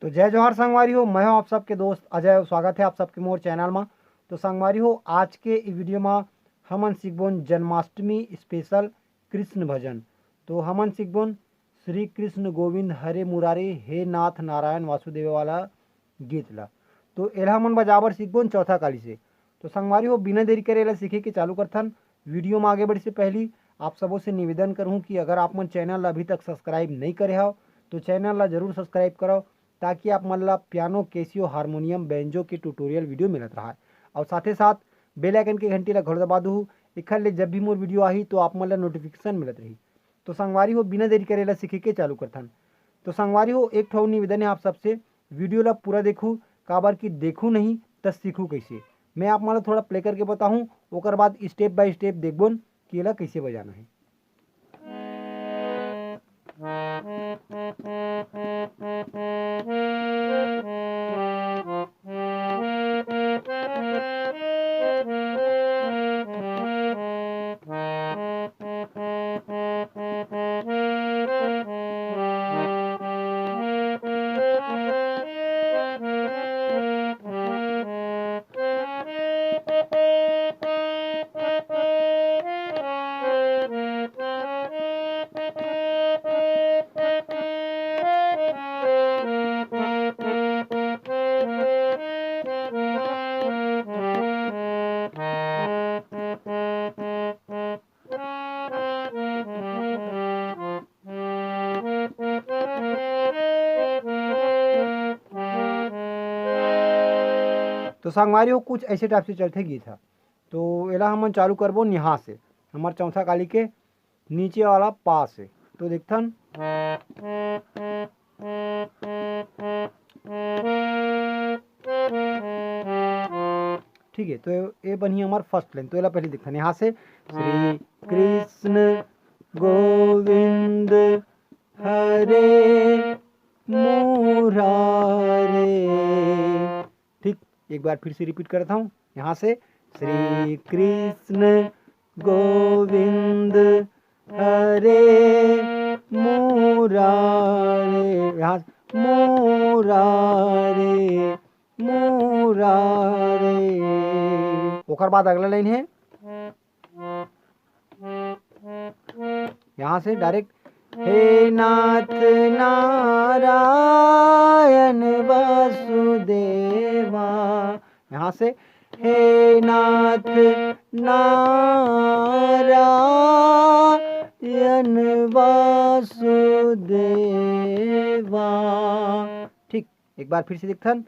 तो जय जोहार संगवारी हो, मैं हूं आप सबके दोस्त अजय। स्वागत है आप सबके मोर चैनल में। तो संगवारी हो, आज के इ वीडियो में हमन सीखबोन जन्माष्टमी स्पेशल कृष्ण भजन। तो हमन सीखबोन श्री कृष्ण गोविंद हरे मुरारी हे नाथ नारायण वासुदेव वाला गीत ला। तो एला हमन बजाबर सीखबोन चौथा काली से। तो संगवारी हो, बिना देरी करे एला सीखे के चालू करथन। वीडियो में आगे बढ़े से पहले आप सबों से निवेदन करूँ कि अगर आप मन चैनल ला अभी तक सब्सक्राइब नहीं करे हो तो चैनल ला जरूर सब्सक्राइब करो, ताकि आप मन ला पियानो, कैसियो, हारमोनियम, बेंजो के ट्यूटोरियल वीडियो मिलत रहा। और साथे साथ बेल आइकन के घंटी ला घोर दबा दू, एखर ले जब भी मोर वीडियो आही तो आप मन ला नोटिफिकेशन मिलत रही। तो संगवारी हो, बिना देरी करे ला सीखे के चालू करथन। तो संगवारी हो, एक ठो निवेदन है आप सबसे, वीडियो ला पूरा देखू, काबर की देखू नहीं तो सीखू कैसे। मैं आप मन ला थोड़ा प्ले करके बताऊँ, ओकर बाद स्टेप बाय स्टेप देखबोन कि एला कैसे बजाना है। तो संगवारी हो, कुछ ऐसे टाइप से चलते गीत था। तो एला हमन चालू करबो यहाँ से, हमार चौथा काली के नीचे वाला पा से। तो देखथन, ठीक है। तो ये बनी हमार फर्स्ट लाइन। तो एला पहले देखथन यहाँ से, श्री कृष्ण गोविंद हरे मुरारे। ठीक, एक बार फिर से रिपीट करता हूँ यहाँ से, श्री कृष्ण गोविंद हरे मुरारे। यहाँ मुरारे मुरारे। ओकर बाद अगला लाइन है, यहाँ से डायरेक्ट, हे नाथ नारायण वासुदेवा। यहाँ से, हे नाथ नारायण वासुदेवा। ठीक, एक बार फिर से देखथन,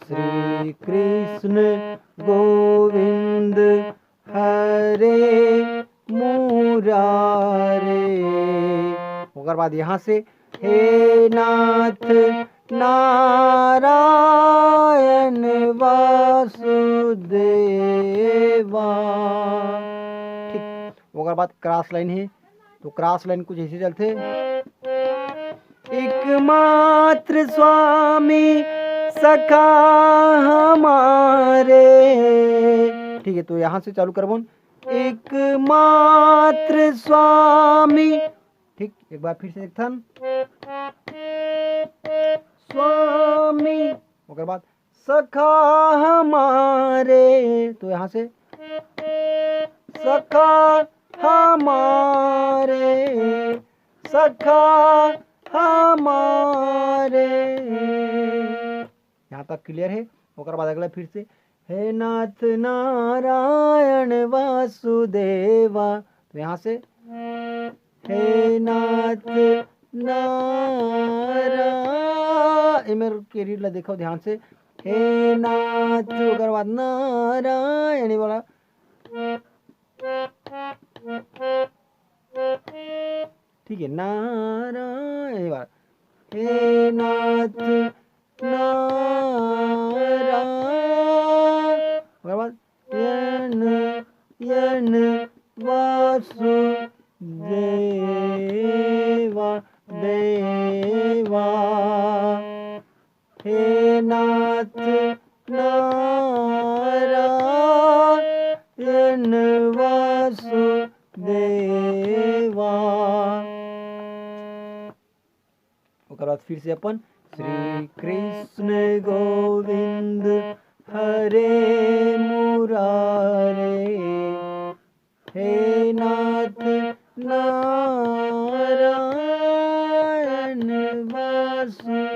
श्री कृष्ण गोविंद हरे मुरारे। ओकर बाद यहाँ से, हे नाथ नारायण वासुदेवा। ठीक, ओकर बाद क्रॉस लाइन है। तो क्रॉस लाइन कुछ ऐसे चलते, एकमात्र स्वामी सखा हमारे। ठीक है, तो यहाँ से चालू करबो, एकमात्र स्वामी। ठीक, एक बार फिर से देखथन, स्वामी। ओकर बाद सखा हमारे। तो यहाँ से, सखा हमारे, सखा हमारे। यहाँ तक क्लियर है। ओकर बाद अगला फिर से, हे नाथ नारायण वासुदेवा। तो यहाँ से, हे नाथ नारायण, मेरे कैरियर ला देखो ध्यान से, हे नाथ, ओकर बाद नारायण वाला। ठीक है, नारायण वाला, हे नाथ नारायण। ओकर बाद यन वासुदेवा देवा। हे नाथ नारायण वासुदेवा। ओकर बाद फिर से अपन श्री कृष्ण गोविंद हरे मुरारे, हे नाथ नारायण वासुदेवा।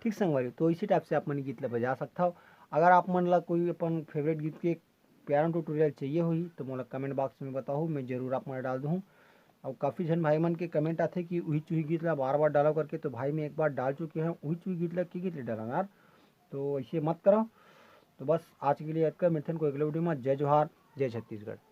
ठीक संगवारी, तो इसी टाइप से आप मन गीत ला बजा सकता हो। अगर आप मन ला कोई अपन फेवरेट गीत के प्यारा ट्यूटोरियल चाहिए हुई तो मोला कमेंट बॉक्स में बताओ, मैं जरूर आप मन डाल दूँ। और काफ़ी जन भाई मन के कमेंट आते कि वही चूही गीत ला बार बार डालो करके, तो भाई मैं एक बार डाल चुके हैं वही चूही गीत ला, की गीत ला डाला यार, तो ऐसे मत करो। तो बस आज के लिए अटकर मिथन को अगले वीडियो में। जय जोहार, जय छत्तीसगढ़।